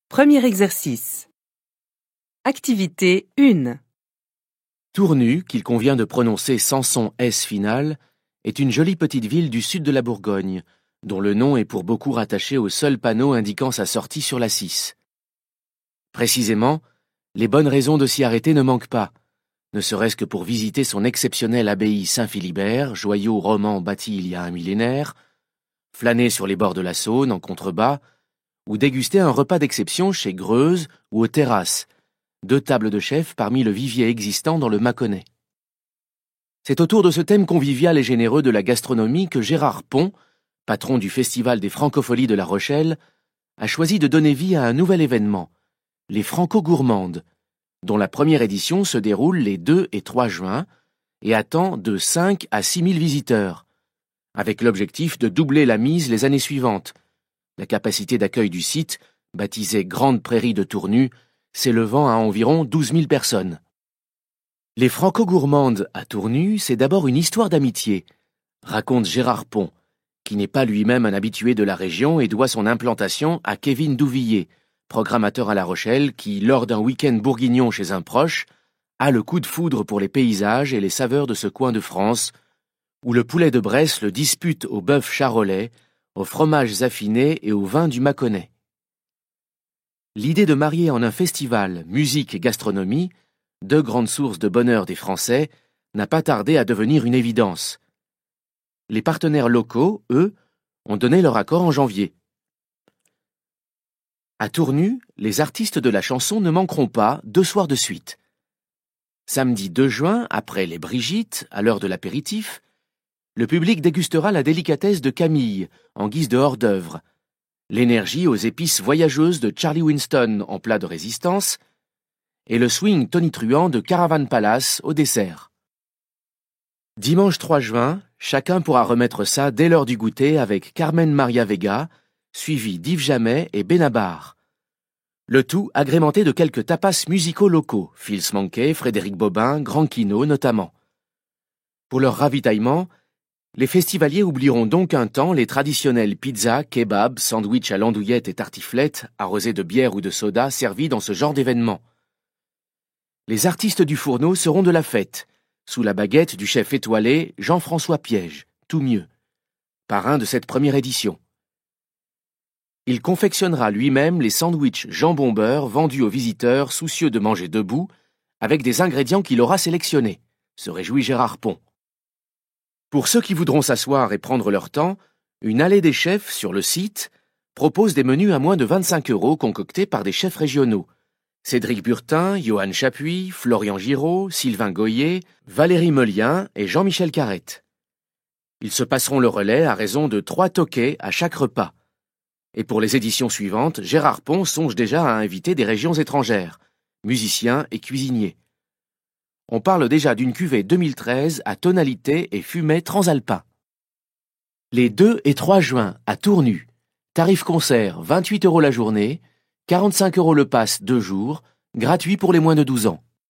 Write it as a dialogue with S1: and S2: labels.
S1: Premier exercice. Activité 1.
S2: Tournu, qu'il convient de prononcer sans son S final, est une jolie petite ville du sud de la Bourgogne, dont le nom est pour beaucoup rattaché au seul panneau indiquant sa sortie sur la 6. Précisément, les bonnes raisons de s'y arrêter ne manquent pas, ne serait-ce que pour visiter son exceptionnelle abbaye Saint-Philibert, joyau roman bâti il y a un millénaire, flâner sur les bords de la Saône en contrebas, ou déguster un repas d'exception chez Greuze ou aux Terrasses, 2 tables de chef parmi le vivier existant dans le Mâconnais. C'est autour de ce thème convivial et généreux de la gastronomie que Gérard Pont, patron du Festival des Francopholies de La Rochelle, a choisi de donner vie à un nouvel événement, les Franco-Gourmandes, dont la première édition se déroule les 2 et 3 juin et attend de 5 à 6 000 visiteurs, avec l'objectif de doubler la mise les années suivantes, la capacité d'accueil du site, baptisé Grande Prairie de Tournu, s'élevant à environ 12 000 personnes. Les Franco-Gourmandes à Tournu, c'est d'abord une histoire d'amitié, raconte Gérard Pont, qui n'est pas lui-même un habitué de la région et doit son implantation à Kevin Douvillier, programmateur à La Rochelle qui, lors d'un week-end bourguignon chez un proche, a le coup de foudre pour les paysages et les saveurs de ce coin de France, où le poulet de Bresse le dispute au bœuf charolais, aux fromages affinés et au vin du Mâconnais. L'idée de marier en un festival musique et gastronomie, 2 grandes sources de bonheur des Français, n'a pas tardé à devenir une évidence. Les partenaires locaux, eux, ont donné leur accord en janvier. À Tournu, les artistes de la chanson ne manqueront pas 2 soirs de suite. Samedi 2 juin, après les Brigitte, à l'heure de l'apéritif, le public dégustera la délicatesse de Camille, en guise de hors-d'œuvre, l'énergie aux épices voyageuses de Charlie Winston en plat de résistance, et le swing tonitruant de Caravan Palace au dessert. Dimanche 3 juin, chacun pourra remettre ça dès l'heure du goûter avec Carmen Maria Vega, suivi d'Yves Jamet et Benabar. Le tout agrémenté de quelques tapas musicaux locaux, Fils Manquet, Frédéric Bobin, Grand Kino notamment. Pour leur ravitaillement, les festivaliers oublieront donc un temps les traditionnels pizzas, kebabs, sandwichs à l'andouillette et tartiflettes, arrosés de bière ou de soda servis dans ce genre d'événement. Les artistes du fourneau seront de la fête, sous la baguette du chef étoilé Jean-François Piège, tout mieux, parrain de cette première édition. Il confectionnera lui-même les sandwichs jambon-beurre vendus aux visiteurs soucieux de manger debout, avec des ingrédients qu'il aura sélectionnés, se réjouit Gérard Pont. Pour ceux qui voudront s'asseoir et prendre leur temps, une allée des chefs sur le site propose des menus à moins de 25 € concoctés par des chefs régionaux. Cédric Burtin, Johan Chapuis, Florian Giraud, Sylvain Goyer, Valérie Melien et Jean-Michel Carrette. Ils se passeront le relais à raison de 3 toquets à chaque repas. Et pour les éditions suivantes, Gérard Pont songe déjà à inviter des régions étrangères, musiciens et cuisiniers. On parle déjà d'une cuvée 2013 à tonalité et fumet transalpin. Les 2 et 3 juin à Tournu, tarif concert 28 € la journée, 45 € le pass 2 jours, gratuit pour les moins de 12 ans.